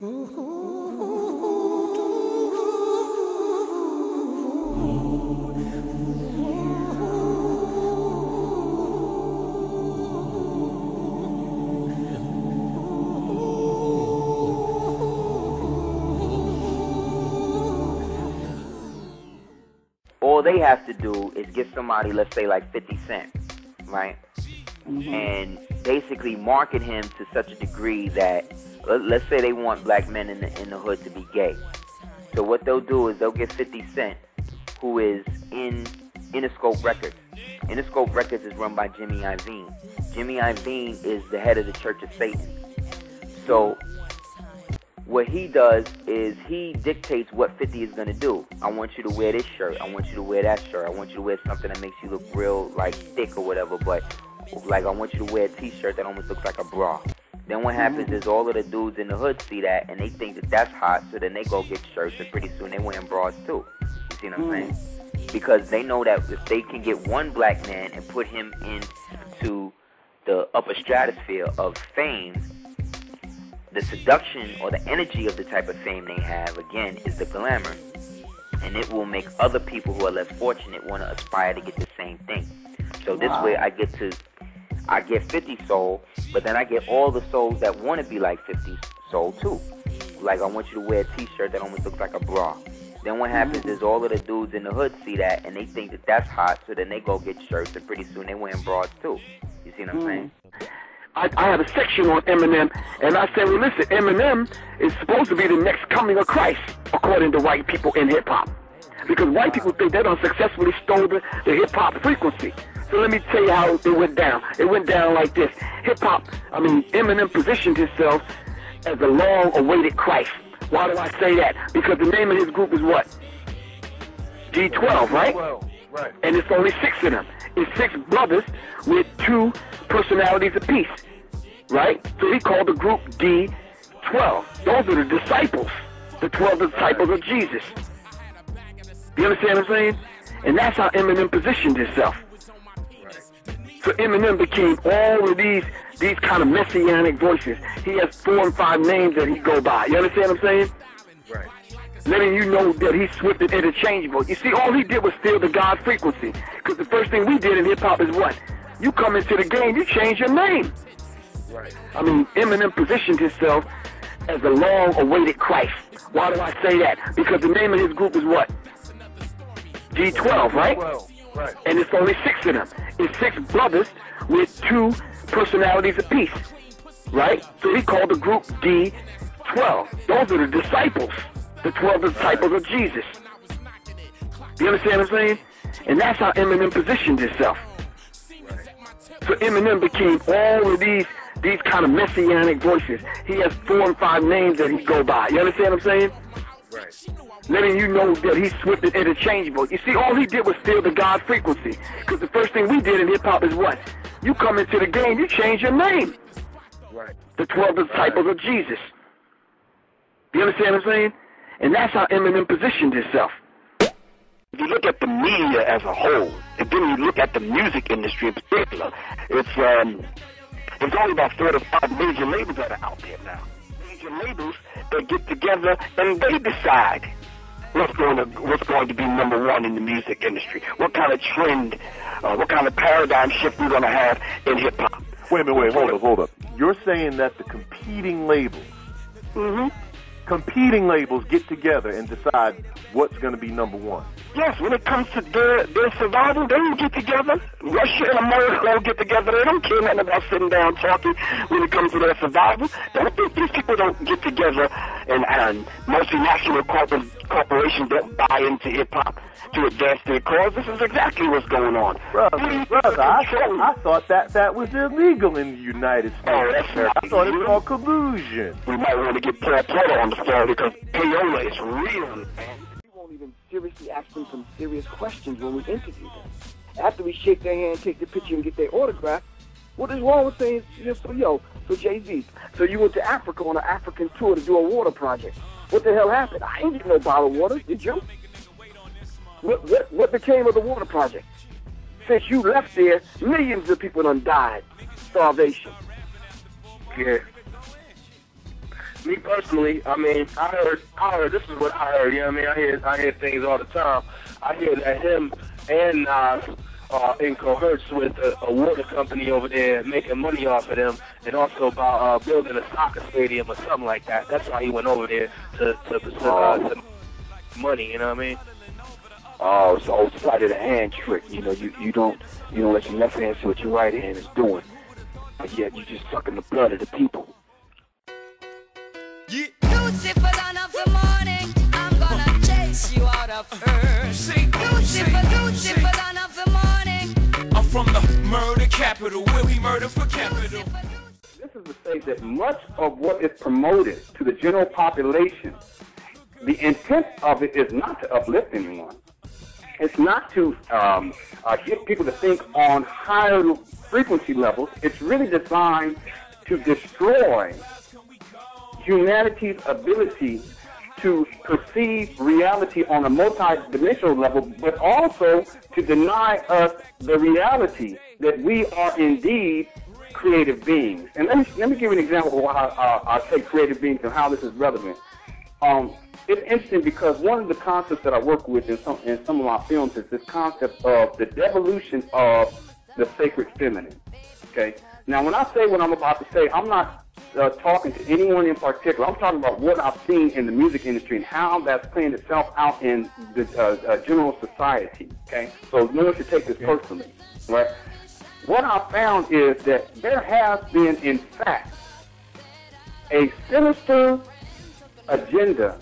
All they have to do is get somebody, let's say like 50 Cent, right? And basically market him to such a degree that, let's say they want black men in the hood to be gay. So what they'll do is they'll get 50 Cent, who is in Interscope Records. Interscope Records is run by Jimmy Iovine. Jimmy Iovine is the head of the Church of Satan. So what he does is he dictates what 50 is going to do. I want you to wear this shirt. I want you to wear that shirt. I want you to wear something that makes you look real, like, thick or whatever. But, like, I want you to wear a T-shirt that almost looks like a bra. Then what happens is all of the dudes in the hood see that, and they think that that's hot, so then they go get shirts, and pretty soon they wearing bras, too. You see what I'm saying? Because they know that if they can get one black man and put him into the upper stratosphere of fame, the seduction or the energy of the type of fame they have, again, is the glamour. And it will make other people who are less fortunate want to aspire to get the same thing. So this way I get 50 soul, but then I get all the souls that want to be like 50 soul too. Like, I want you to wear a T-shirt that almost looks like a bra. Then what happens is all of the dudes in the hood see that, and they think that that's hot, so then they go get shirts, and pretty soon they wearing bras too. You see what I'm saying? I have a section on Eminem, and I say, well, listen, Eminem is supposed to be the next coming of Christ, according to white people in hip-hop. Because white people think they done successfully stole the hip-hop frequency. So let me tell you how it went down. It went down like this. Eminem positioned himself as the long-awaited Christ. Why do I say that? Because the name of his group is what? G12, right? Right. And it's only 6 of them. It's 6 brothers with 2 personalities apiece, right? So he called the group D12. Those are the disciples, the 12 disciples of Jesus. You understand what I'm saying? And that's how Eminem positioned himself. So Eminem became all of these kind of messianic voices. He has 4 and 5 names that he go by. You understand what I'm saying? Right. Letting you know that he's swift and interchangeable. You see, all he did was steal the God frequency. Because the first thing we did in hip-hop is what? You come into the game, you change your name. Right. Eminem positioned himself as the long-awaited Christ. Why do I say that? Because the name of his group is what? G12, right? Right. And it's only 6 of them. It's 6 brothers with 2 personalities apiece, right? So he called the group D12. Those are the disciples, the 12 disciples of Jesus. You understand what I'm saying? And that's how Eminem positioned himself. So Eminem became all of these kind of messianic voices. He has 4 and 5 names that he go by. You understand what I'm saying? Right. Letting you know that he's swift and interchangeable. You see, all he did was steal the God frequency. Because the first thing we did in hip-hop is what? You come into the game, you change your name. Right. The 12 disciples of Jesus. You understand what I'm saying? And that's how Eminem positioned himself. If you look at the media as a whole, and then you look at the music industry in particular, there's only about 4 to 5 major labels that are out there now. Major labels that get together and they decide what's going to be number 1 in the music industry, what kind of trend, what kind of paradigm shift we're going to have in hip-hop. Wait a minute, hold up. You're saying that the competing labels get together and decide what's going to be number 1. Yes, when it comes to their survival, they will get together. Russia and America will get together. They don't care nothing about sitting down talking when it comes to their survival. These people don't get together, and multinational corporations don't buy into hip-hop to advance their cause. This is exactly what's going on. Brother, I thought that was illegal in the United States. Oh, that's not. I thought it was called collusion. We might want to get Paul Porter on the phone because payola is real, man. We won't even seriously ask them some serious questions when we interview them. After we shake their hand, take the picture, and get their autograph, what is wrong with saying, so Jay-Z, so you went to Africa on an African tour to do a water project. What the hell happened? I ain't get no bottled water, did you? What became of the water project? Since you left there, millions of people done died. Starvation. Yeah. Me personally, I mean, I heard. This is what I heard. You know what I mean? I hear things all the time. I hear that him and Nas are in cohorts with a water company over there, making money off of them, and also about building a soccer stadium or something like that. That's why he went over there to money. You know what I mean? Oh, so it's like a hand trick. You know, you don't let your left hand see what your right hand is doing, but yet you just sucking the blood of the people. Lucifer, dawn of the morning, I'm gonna chase you out of earth. Lucifer, dawn of the morning. I'm from the murder capital, where we murder for capital. This is to say that much of what is promoted to the general population, the intent of it is not to uplift anyone. It's not to get people to think on higher frequency levels. It's really designed to destroy humanity's ability to perceive reality on a multi-dimensional level, but also to deny us the reality that we are indeed creative beings. And let me give you an example of how I say creative beings and how this is relevant. It's interesting because one of the concepts that I work with in some of my films is this concept of the devolution of the sacred feminine. Okay. Now, when I say what I'm about to say, I'm not talking to anyone in particular. I'm talking about what I've seen in the music industry and how that's playing itself out in the general society. Okay. So no one should take this personally, right? What I found is that there has been, in fact, a sinister agenda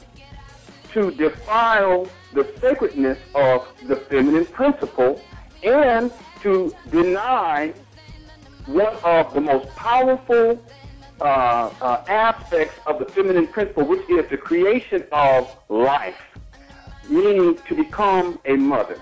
to defile the sacredness of the feminine principle and to deny one of the most powerful aspects of the feminine principle, which is the creation of life, meaning to become a mother.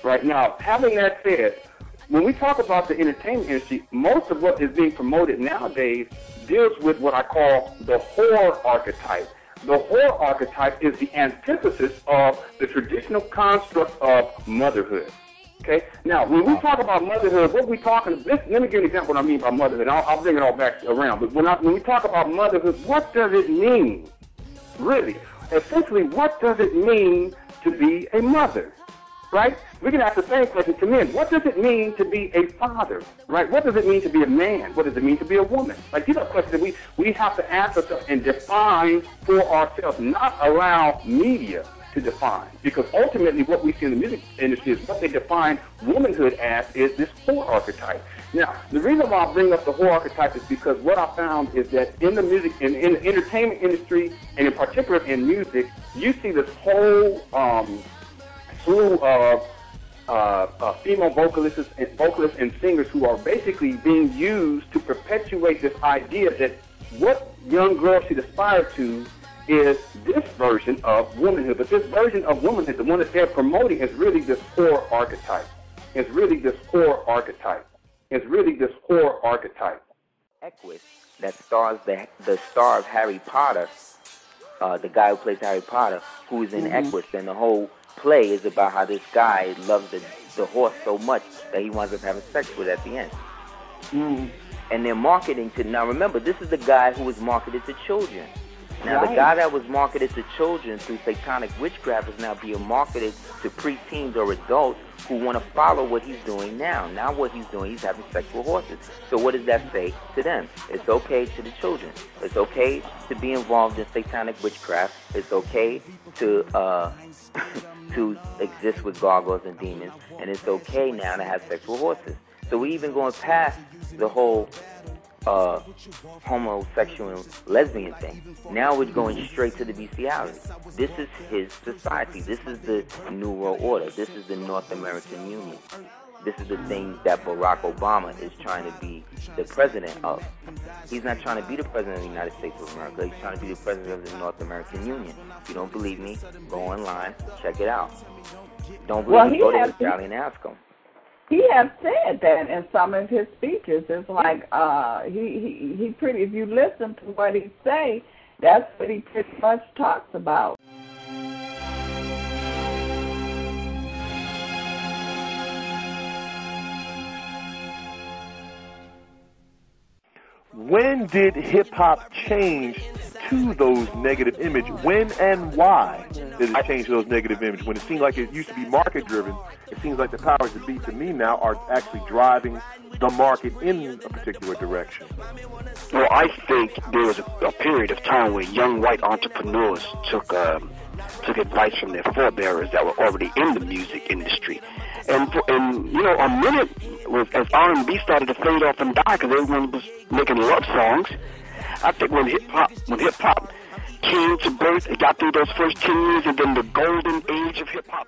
Right now, having that said, when we talk about the entertainment industry, most of what is being promoted nowadays deals with what I call the whore archetype. The whore archetype is the antithesis of the traditional construct of motherhood. Okay? Now, when we talk about motherhood, what we talking? Let me give you an example of what I mean by motherhood. I'll bring it all back around. But when we talk about motherhood, what does it mean? Really? Essentially, what does it mean to be a mother? Right? We can ask the same question to men. What does it mean to be a father? Right? What does it mean to be a man? What does it mean to be a woman? Like, these are questions that we have to ask ourselves and define for ourselves, not allow media to define. Because ultimately what we see in the music industry is what they define womanhood as is this whore archetype. Now, the reason why I bring up the whore archetype is because what I found is that in the music, in the entertainment industry, and in particular in music, you see this whole slew of female vocalists and singers who are basically being used to perpetuate this idea that what young girls should aspire to is this version of womanhood. But this version of womanhood, the one that they're promoting, is really this whore archetype. It's really this whore archetype. It's really this whore archetype. Equus, that stars the star of Harry Potter, the guy who plays Harry Potter, who is in Equus, and the whole play is about how this guy loves the horse so much that he winds up having sex with at the end. And they're marketing to, now remember, this is the guy who was marketed to children. Now the guy that was marketed to children through satanic witchcraft is now being marketed to preteens or adults who want to follow what he's doing now. Now what he's doing, he's having sex with horses. So what does that say to them? It's okay to the children. It's okay to be involved in satanic witchcraft. It's okay to to exist with gargoyles and demons. And it's okay now to have sex with horses. So we're even going past the whole homosexual lesbian thing. Now we're going straight to the bestiality. This is his society. This is the New World Order. This is the North American Union. This is the thing that Barack Obama is trying to be the president of. He's not trying to be the president of the United States of America. He's trying to be the president of the North American Union. If you don't believe me, go online, check it out. Don't believe me, go to his rally and ask him. He has said that in some of his speeches. It's like he pretty. If you listen to what he say, that's what he pretty much talks about. when did hip-hop change to those negative image? When and why did it change to those negative image? When it seemed like it used to be market-driven, it seems like the powers that be to me now are actually driving the market in a particular direction. Well, I think there was a period of time where young white entrepreneurs took advice from their forebearers that were already in the music industry. And you know, a minute was as R&B started to fade off and die because everyone was making love songs. I think when hip hop came to birth, it got through those first 10 years, and then the golden age of hip hop